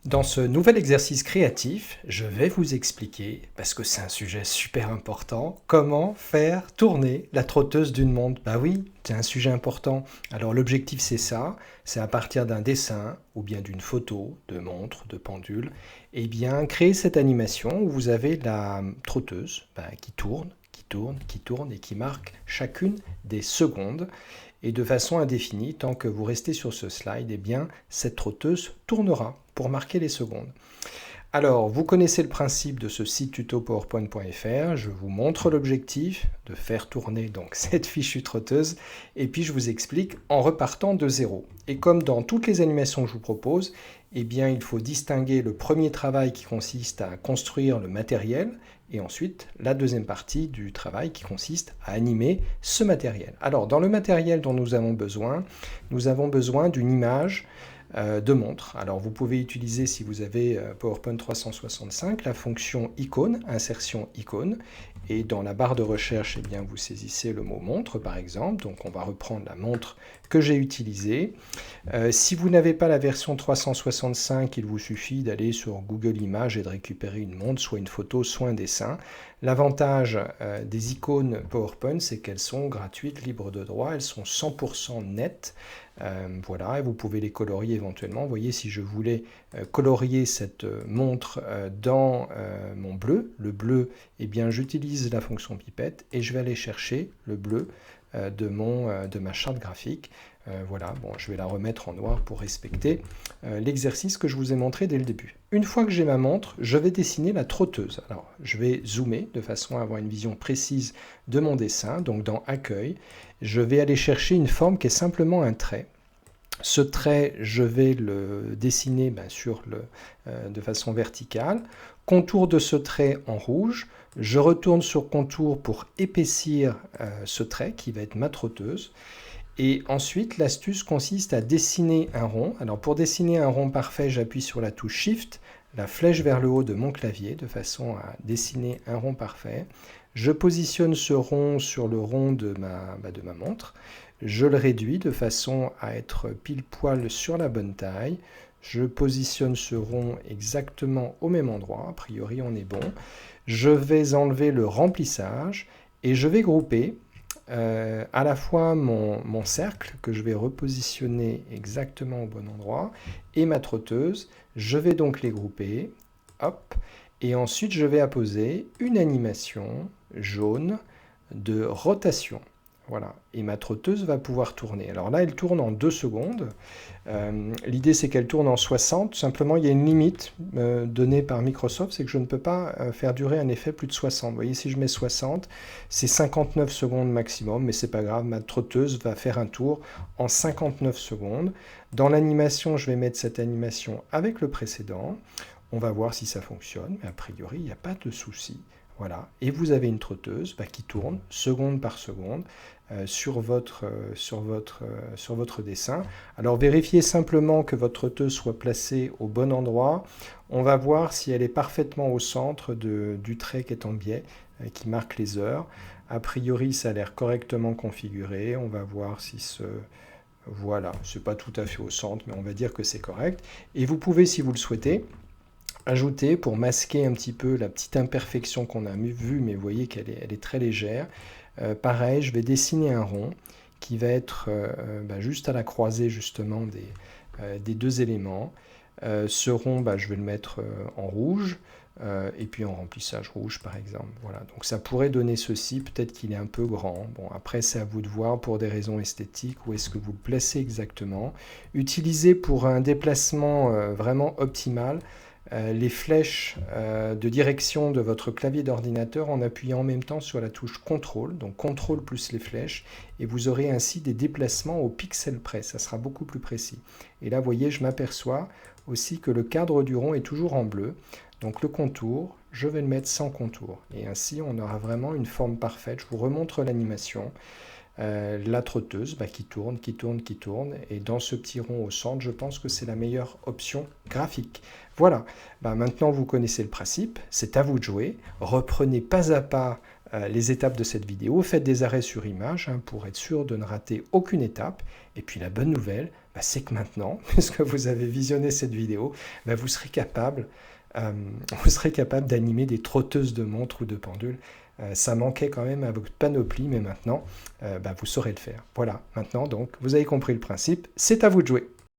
Dans ce nouvel exercice créatif, je vais vous expliquer, parce que c'est un sujet super important, comment faire tourner la trotteuse d'une montre. Bah oui, c'est un sujet important. Alors l'objectif c'est ça, c'est à partir d'un dessin ou bien d'une photo de montre, de pendule, et bien créer cette animation où vous avez la trotteuse qui tourne, qui tourne, qui tourne et qui marque chacune des secondes. Et de façon indéfinie, tant que vous restez sur ce slide, eh bien, cette trotteuse tournera pour marquer les secondes. Alors, vous connaissez le principe de ce site tuto powerpoint.fr. Je vous montre l'objectif de faire tourner donc cette fichue trotteuse et puis je vous explique en repartant de zéro. Et comme dans toutes les animations que je vous propose, eh bien, il faut distinguer le premier travail qui consiste à construire le matériel et ensuite la deuxième partie du travail qui consiste à animer ce matériel. Alors, dans le matériel dont nous avons besoin d'une image de montre. Alors vous pouvez utiliser, si vous avez PowerPoint 365, la fonction icône, insertion icône, et dans la barre de recherche, eh bien, vous saisissez le mot montre par exemple, donc on va reprendre la montre que j'ai utilisée. Si vous n'avez pas la version 365, il vous suffit d'aller sur Google Images et de récupérer une montre, soit une photo, soit un dessin. L'avantage des icônes PowerPoint, c'est qu'elles sont gratuites, libres de droit, elles sont 100% nettes. Voilà, et vous pouvez les colorier éventuellement. Vous voyez, si je voulais colorier cette montre dans mon bleu, le bleu, eh bien j'utilise la fonction pipette et je vais aller chercher le bleu de ma charte graphique. Voilà, bon, je vais la remettre en noir pour respecter l'exercice que je vous ai montré dès le début. Une fois que j'ai ma montre, je vais dessiner la trotteuse. Alors, je vais zoomer de façon à avoir une vision précise de mon dessin. Donc, dans Accueil, je vais aller chercher une forme qui est simplement un trait. Ce trait, je vais le dessiner de façon verticale. Contour de ce trait en rouge. Je retourne sur Contour pour épaissir ce trait qui va être ma trotteuse. Et ensuite, l'astuce consiste à dessiner un rond. Alors pour dessiner un rond parfait, j'appuie sur la touche Shift, la flèche vers le haut de mon clavier, de façon à dessiner un rond parfait. Je positionne ce rond sur le rond de ma montre. Je le réduis de façon à être pile poil sur la bonne taille. Je positionne ce rond exactement au même endroit. A priori, on est bon. Je vais enlever le remplissage et je vais grouper à la fois mon cercle que je vais repositionner exactement au bon endroit et ma trotteuse. Je vais donc les grouper, hop, et ensuite je vais apposer une animation jaune de rotation. Voilà, et ma trotteuse va pouvoir tourner. Alors là, elle tourne en 2 secondes. L'idée, c'est qu'elle tourne en 60. Tout simplement, il y a une limite donnée par Microsoft, c'est que je ne peux pas faire durer un effet plus de 60. Vous voyez, si je mets 60, c'est 59 secondes maximum, mais c'est pas grave, ma trotteuse va faire un tour en 59 secondes. Dans l'animation, je vais mettre cette animation avec le précédent. On va voir si ça fonctionne, mais a priori, il n'y a pas de souci. Voilà, et vous avez une trotteuse qui tourne seconde par seconde sur votre dessin. Alors vérifiez simplement que votre trotteuse soit placée au bon endroit. On va voir si elle est parfaitement au centre du trait qui est en biais, qui marque les heures. A priori, ça a l'air correctement configuré. On va voir si voilà, c'est pas tout à fait au centre, mais on va dire que c'est correct. Et vous pouvez, si vous le souhaitez, ajouter pour masquer un petit peu la petite imperfection qu'on a vue, mais vous voyez qu'elle est très légère. Pareil, je vais dessiner un rond qui va être juste à la croisée justement des deux éléments. Ce rond, je vais le mettre en rouge et puis en remplissage rouge par exemple. Voilà, donc ça pourrait donner ceci, peut-être qu'il est un peu grand. Bon, après c'est à vous de voir pour des raisons esthétiques où est-ce que vous le placez exactement. Utilisez pour un déplacement vraiment optimal les flèches de direction de votre clavier d'ordinateur en appuyant en même temps sur la touche CTRL, donc CTRL plus les flèches, et vous aurez ainsi des déplacements au pixel près, ça sera beaucoup plus précis. Et là, vous voyez, je m'aperçois aussi que le cadre du rond est toujours en bleu, donc le contour, je vais le mettre sans contour, et ainsi on aura vraiment une forme parfaite. Je vous remontre l'animation. La trotteuse qui tourne, qui tourne, qui tourne. Et dans ce petit rond au centre, je pense que c'est la meilleure option graphique. Voilà, maintenant vous connaissez le principe, c'est à vous de jouer. Reprenez pas à pas les étapes de cette vidéo. Faites des arrêts sur image pour être sûr de ne rater aucune étape. Et puis la bonne nouvelle, c'est que maintenant, puisque vous avez visionné cette vidéo, vous serez capable d'animer des trotteuses de montres ou de pendules. Ça manquait quand même à votre panoplie, mais maintenant, vous saurez le faire. Voilà, maintenant, donc, vous avez compris le principe, c'est à vous de jouer.